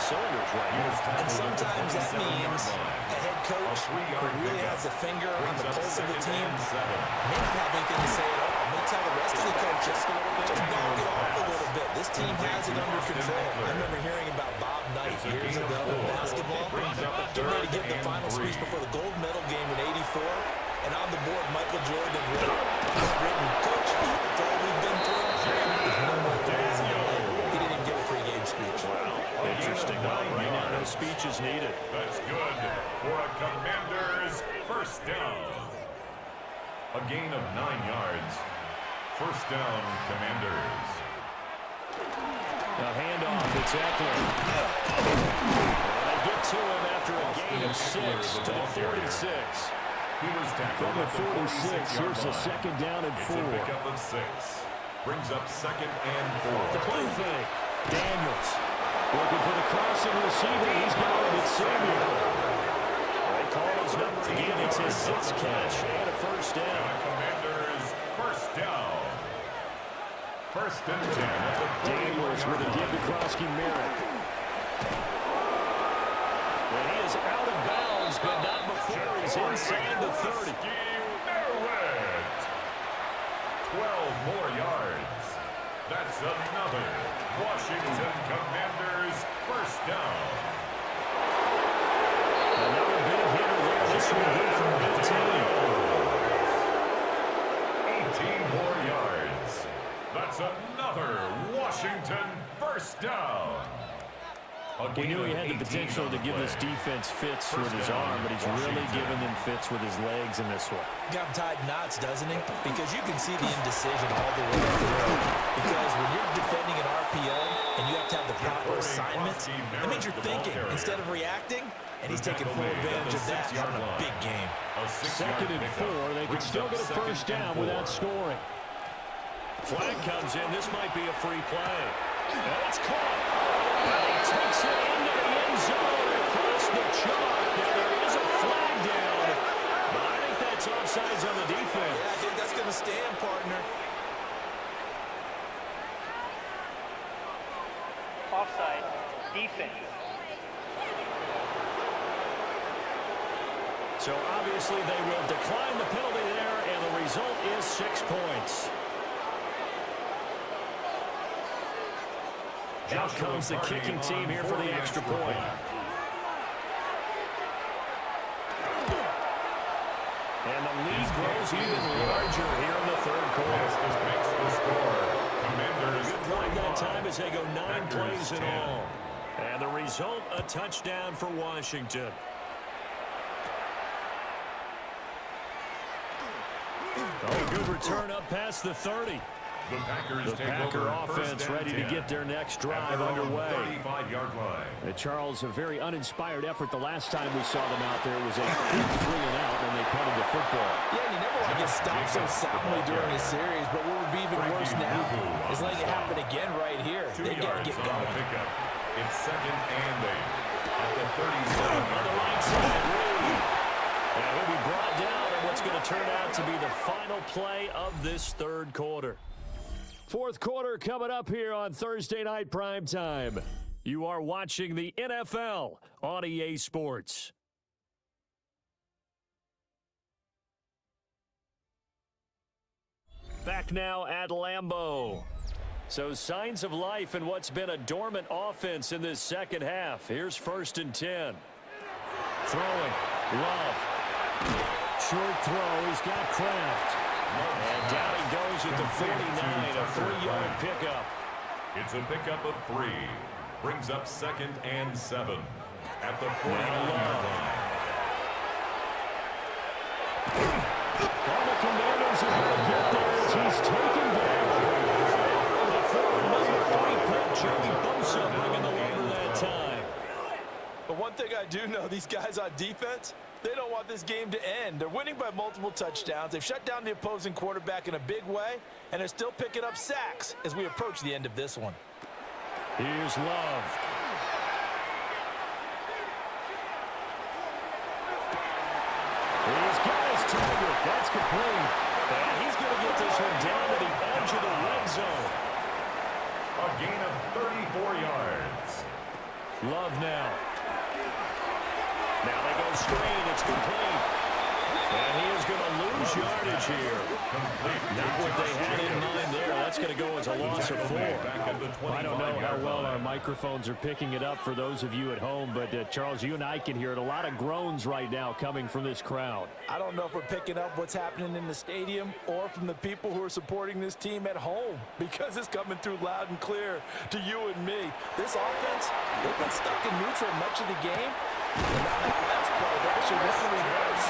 cylinders right here. And sometimes that means a head coach who really has a finger on the pulse of the team may not have anything to say at all. May tell the rest of the coaches, just knock it off a little bit. This team has it under control. I remember hearing about Bob Knight years ago in basketball. Getting ready to give the final speech before the gold medal game in '84. And on the board, Michael Jordan written, Coach, that's all we've been through. There's no more days in the life. He didn't even get a pregame speech. Interesting. Well, right now, no speech is needed. That's good for a Commanders first down. A gain of 9 yards. First down, Commanders. A handoff, it's Eckler. They get to him after a gain of 6 to the 46. From the 46, here's the second down and 4. It's a pickup of 6. Brings up second and 4. The play fake. Daniels looking for the crossing receiver. He's got it. It's Samuel. They call his number again. It's his 6th catch and a first down. Commanders first down. First and 10. Daniels with a give to Krosky Merritt. And he is out of bounds, but not before he's inside the 30. 12 more yards. That's another Washington Commanders first down. Another big hitter there. This will be from 18 more yards. That's another Washington first down. We knew he had the potential to give this defense fits with his arm, but he's really giving them fits with his legs in this one. Got him tied knots, doesn't he? Because you can see the indecision all the way through. Because when you're defending an RPO and you have to have the proper assignments, that means you're thinking instead of reacting, and he's taking full advantage of that on a big game. 2nd and 4. They can still get a first down without scoring. Flag comes in. This might be a free play. Oh, it's caught. And he takes it into the end zone across the chalk. Now, there is a flag down, but I think that's offsides on the defense. Yeah, I think that's going to stand, partner. Offside, defense. So obviously they will decline the penalty there, and the result is 6 points. Out comes the kicking team here for the extra point. And the lead grows even larger here in the 3rd quarter. This makes the score. Commanders Good drive that time as they go 9 plays in all. And the result, a touchdown for Washington. Oh, good return up past the 30. The Packers The Packer offense ready to get their next drive underway. 35-yard line. Charles, a very uninspired effort. The last time we saw them out there was a 3-and-out when they punted the football. Yeah, and you never want to get stopped so soundly during a series, but what would be even worse now is letting it happen again right here. They got to get going. It's 2nd and 8 at the 37. On the right side, Reed. And he'll be brought down in what's going to turn out to be the final play of this 3rd quarter. 4th quarter coming up here on Thursday Night Primetime. You are watching the NFL on EA Sports. Back now at Lambeau. So signs of life in what's been a dormant offense in this 2nd half. Here's 1st and 10. Throwing. Love. Short throw. He's got Kraft. And down he goes at the 49, a 3-yard pickup. It's a pickup of 3. Brings up 2nd and 7 at the 49-yard line. All the Commanders are going to get there as he's taken down. The forward number 3 pick, Joey Bosa, bringing the loader that time. But one thing I do know, these guys on defense, they don't want this game to end. They're winning by multiple touchdowns. They've shut down the opposing quarterback in a big way, and they're still picking up sacks as we approach the end of this one. Here's Love. He's got his target. That's complete. And he's going to get this one down to the edge of the red zone. A gain of 34 yards. Love now. Now they go straight. It's complete. And he is going to lose yardage here. Not what they had in mind there. That's going to go as a loss of 4. I don't know how well our microphones are picking it up for those of you at home, but Charles, you and I can hear it. A lot of groans right now coming from this crowd. I don't know if we're picking up what's happening in the stadium or from the people who are supporting this team at home, because it's coming through loud and clear to you and me. This offense, they've been stuck in neutral much of the game. And now that last play, they actually went in reverse.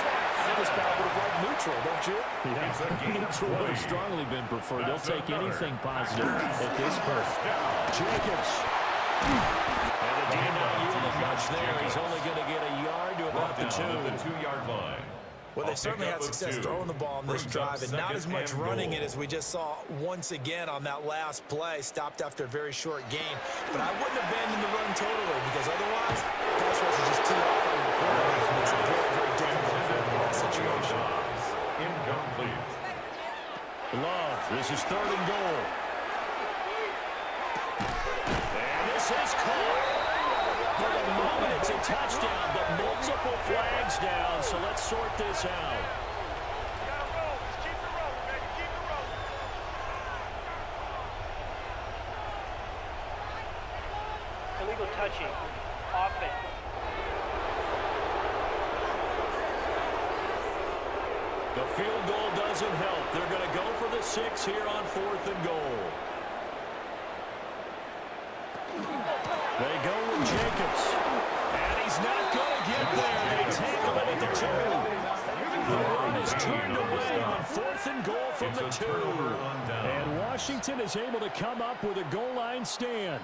This crowd would have liked neutral, don't you? Yeah, neutral would have strongly been preferred. They'll take anything positive at this point. Jacobs. And the D not yielding much there. He's only going to get a yard to about the 2. The 2-yard line. Well, they certainly had success throwing the ball on this drive, and not as much running it as we just saw once again on that last play. Stopped after a very short gain. But I wouldn't abandon the run totally, because otherwise, pass rush is just too often in the quarterback. It makes it very, very difficult for him in that situation. Incomplete. Love. This is 3rd and goal. And this is caught. For the moment, it's a touchdown, but multiple flags down, so let's sort this out. Illegal touching. Offense. The field goal doesn't help. They're going to go for the 6 here on 4th and goal. They go with Jacobs. And he's not going to get there. They tackle it at the 2. The run is turned away on 4th and goal from the 2. And Washington is able to come up with a goal line stand.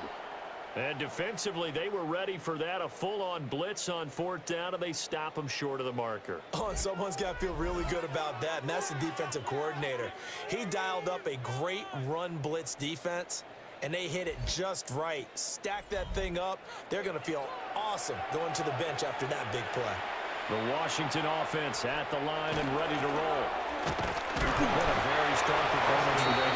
And defensively, they were ready for that. A full-on blitz on 4th down, and they stop them short of the marker. Oh, and someone's got to feel really good about that, and that's the defensive coordinator. He dialed up a great run blitz defense, and they hit it just right. Stack that thing up. They're going to feel awesome going to the bench after that big play. The Washington offense at the line and ready to roll. What a very strong performance for them.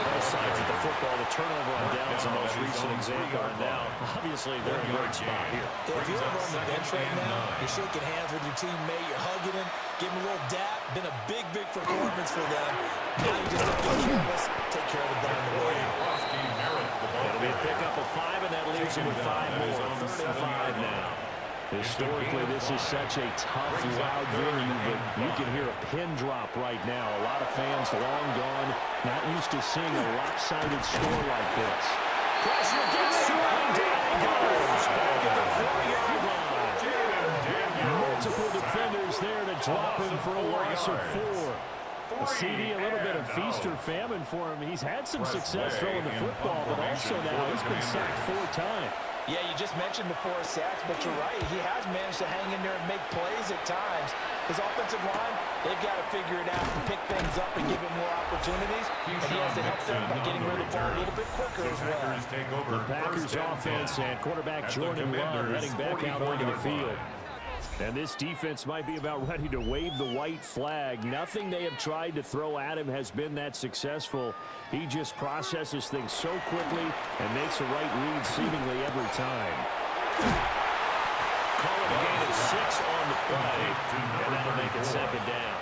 Both sides of the football. The turnover on downs the most recent example. And now, obviously, they're in a great spot here. If you're over on the bench right now, you're shaking hands with your teammate, you're hugging him, giving him a little dap. Been a big, big performance for them. Now you just don't get careless. Take care of the ball on the way out. It'll be a pickup of 5, and that leaves them with 5 more. 3rd and 5 now. Historically, this is such a tough, loud venue, but you can hear a pin drop right now. A lot of fans long gone, not used to seeing a lopsided score like this. Pressure gets to him, down he goes. Back at the 4-yard line. Multiple defenders there to drop him for a loss of 4. A CD, a little bit of feast or famine for him. He's had some success throwing the football, but also now he's been sacked 4 times. Yeah, you just mentioned the 4 sacks, but you're right. He has managed to hang in there and make plays at times. His offensive line, they've got to figure it out and pick things up and give him more opportunities. And he has to help them by getting rid of the ball a little bit quicker as well. The Packers offense and quarterback Jordan Love heading back out onto the field. And this defense might be about ready to wave the white flag. Nothing they have tried to throw at him has been that successful. He just processes things so quickly and makes a right read seemingly every time. Call it a gain of 6 on the play, and that'll make it 2nd down.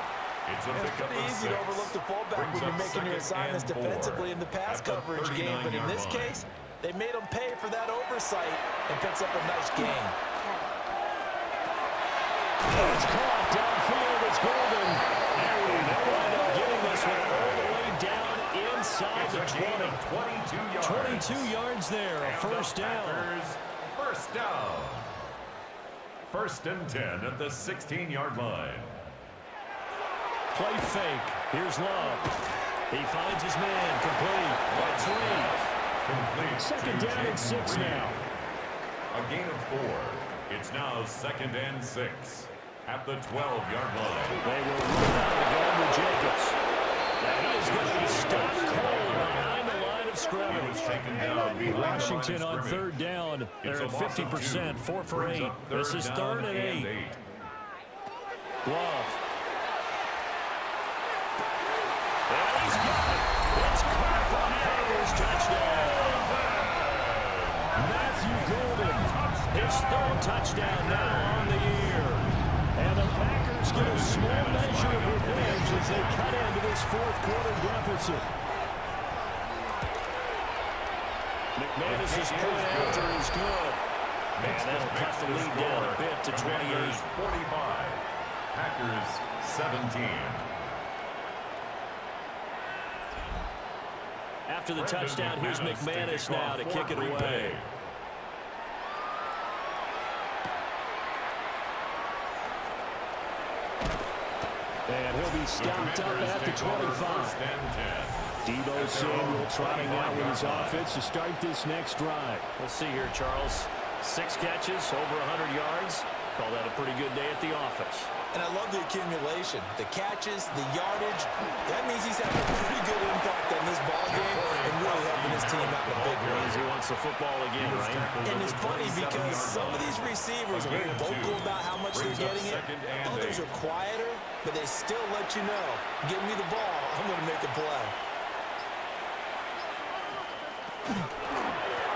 It's pretty easy to overlook the fullback when you're making your assignments defensively in the pass coverage game, but in this case, they made him pay for that oversight and picks up a nice gain. It's caught downfield. It's Golden. They wind up getting this one all the way down inside the 20. 22 yards there. A 1st down. First down. 1st and 10 at the 16-yard line. Play fake. Here's Love. He finds his man. Complete. That's Reed. 2nd down and 6 now. A gain of 4. It's now 2nd and 6 at the 12-yard line. They will run out of the gun with Jacobs. And he is going to be stopped cold behind the line of scrimmage. Washington on 3rd down. They're at 50%, 4 for 8. This is 3rd and 8. Love. And he's got it. It's caught for Packers touchdown. Matthew Golden, his 3rd touchdown now on the year. And the Packers get a small measure of revenge as they cut into this 4th quarter deficit. McManus's point after is good. And that'll cut the lead down a bit to 28. 45. Packers 17. After the touchdown, here's McManus now to kick it away. And he'll be stopped up at the 25. Deebo Samuel trotting out with his offense to start this next drive. Let's see here, Charles. 6 catches, over 100 yards. Call that a pretty good day at the office. And I love the accumulation, the catches, the yardage. That means he's having a pretty good impact on this ball game and really helping his team out in a big way. He wants the football again, right? And it's funny because some of these receivers are very vocal about how much they're getting it. Others are quieter, but they still let you know, give me the ball, I'm going to make a play.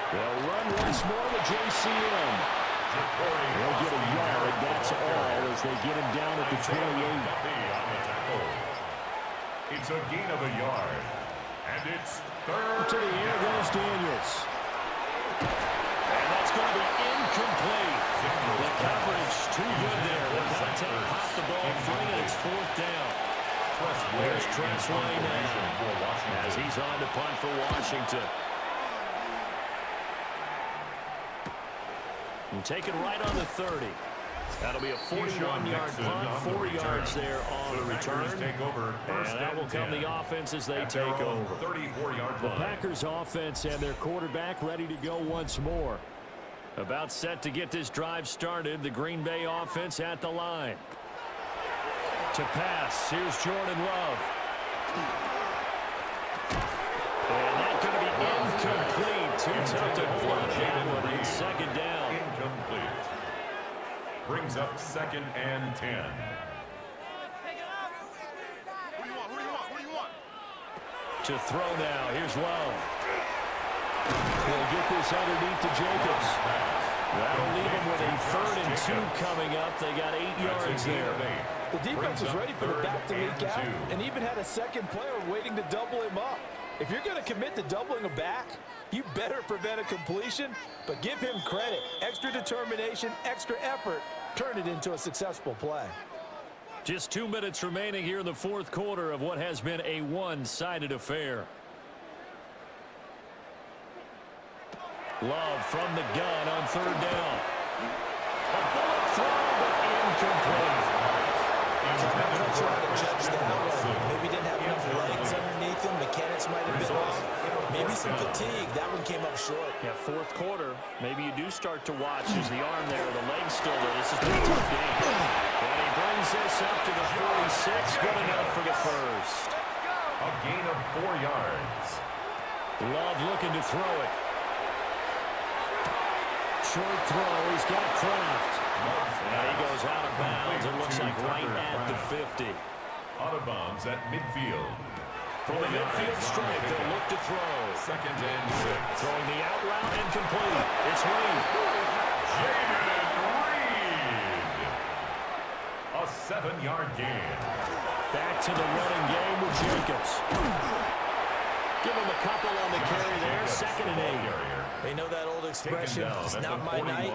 They'll run once more with JCM. They'll get a yard, that's all, as they get him down at the 28. It's a gain of a yard, and it's 3rd. To the air goes Daniels. And that's going to be incomplete. The coverage too good there. The contact popped the ball free, and it's 4th down. There's Trent Slay now as he's on to punt for Washington. And take it right on the 30. That'll be a 41-yard punt, 4 yards there on the return. Take over. And that will come the offense as they take over. 34-yard The line. Packers offense and their quarterback ready to go once more. About set to get this drive started. The Green Bay offense at the line. To pass, here's Jordan Love. And that's going to be incomplete. Too tough to hold on that one. And second down. Incomplete. Brings up 2nd and 10. To throw now. Here's Love. He'll get this underneath to Jacobs. That'll leave him with a 3rd and 2 coming up. They got 8 yards there. The defense was ready for the back to leak out and even had a second player waiting to double him up. If you're going to commit to doubling a back, you better prevent a completion, but give him credit. Extra determination, extra effort, turn it into a successful play. Just 2 minutes remaining here in the 4th quarter of what has been a one-sided affair. Love from the gun on 3rd down. A bullet throw, but incomplete. Trying to judge that. Maybe didn't have enough legs underneath him. Mechanics might have been off. Maybe some fatigue. That one came up short. Yeah, 4th quarter. Maybe you do start to watch as the arm there, the leg's still there. This has been a tough game. And he brings this up to the 46. Good enough for the first. A gain of 4 yards. Love looking to throw it. Short throw. He's got Kraft. Now he goes out of bounds. It looks like right at the 50. Out of bounds at midfield. From the midfield stripe, they'll look to throw. 2nd and 6. Throwing the out route incomplete. It's Reed. Jaden Reed. A 7-yard gain. Back to the running game with Jacobs. Give him a couple on the carry there. 2nd and 8. They know that old expression, it's not my night.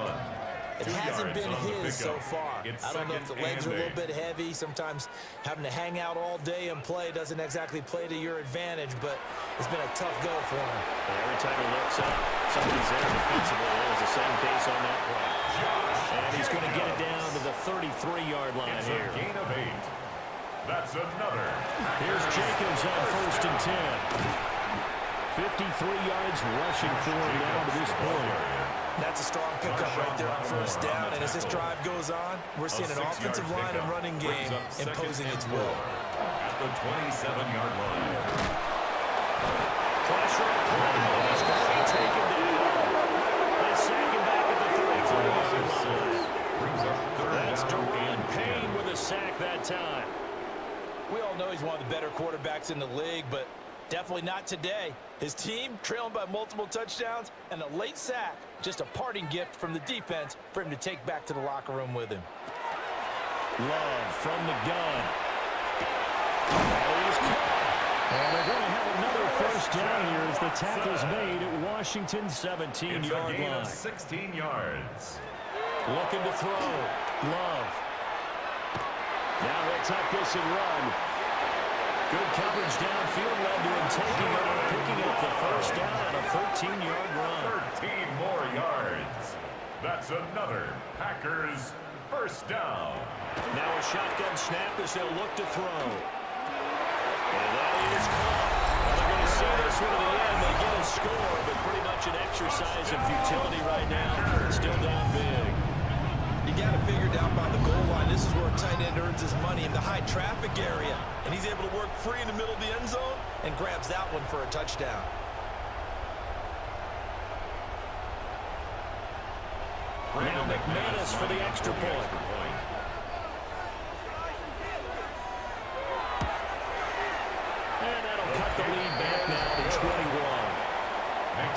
It hasn't been his so far. I don't know if the legs are a little bit heavy. Sometimes having to hang out all day and play doesn't exactly play to your advantage, but it's been a tough go for him. Every time he looks up, somebody's there defensively. It was the same case on that play. And he's going to get it down to the 33-yard line It's here. a gain of 8. That's another. Here's Jacobs on 1st and 10. 53 yards rushing for him now to this point. That's a strong pickup right there on 1st down, and as this drive goes on, we're seeing an offensive line and running game imposing its will. At the 27-yard line. Pressure. He's going to be taken down. They sack him back at the 33-yard line. Brings up 3rd That's down Deron and Payne 10. with a sack that time. We all know he's one of the better quarterbacks in the league, but definitely not today. His team trailing by multiple touchdowns and a late sack. Just a parting gift from the defense for him to take back to the locker room with him. Love from the gun. And they're going to have another 1st down here as the tackle's made at Washington's 17-yard gain line. of 16 yards. Looking to throw. Love. Now they'll tuck this and run. Good coverage downfield led to him taking over, picking up the 1st down on a 13-yard run. 13 more yards. That's another Packers 1st down. Now a shotgun snap as they'll look to throw. And that is caught. Well, they're going to see this one to the end. They get a score, but pretty much an exercise in futility right now. Still down big. You got to figure down by the goal line. This is where a tight end earns his money in the high traffic area. And he's able to work free in the middle of the end zone and grabs that one for a touchdown. Now McManus for the extra point. And that'll cut the lead back now to 21.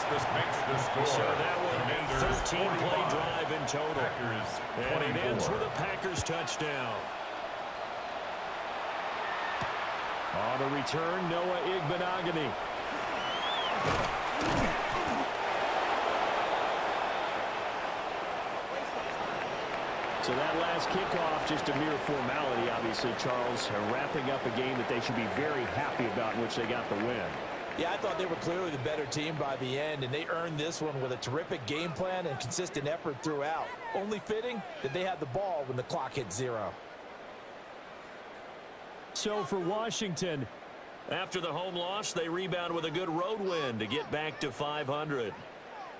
Makes the score. So that one a 13-play drive in total. Packers And it 24. ends with a Packers touchdown. On the return, Noah Igbenogany. So that last kickoff, just a mere formality, obviously, Charles, wrapping up a game that they should be very happy about in which they got the win. Yeah, I thought they were clearly the better team by the end, and they earned this one with a terrific game plan and consistent effort throughout. Only fitting that they had the ball when the clock hit 0. So for Washington, after the home loss, they rebound with a good road win to get back to 500.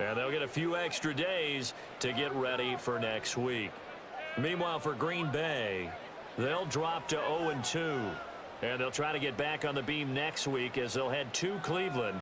And they'll get a few extra days to get ready for next week. Meanwhile, for Green Bay, they'll drop to 0-2. And they'll try to get back on the beam next week as they'll head to Cleveland.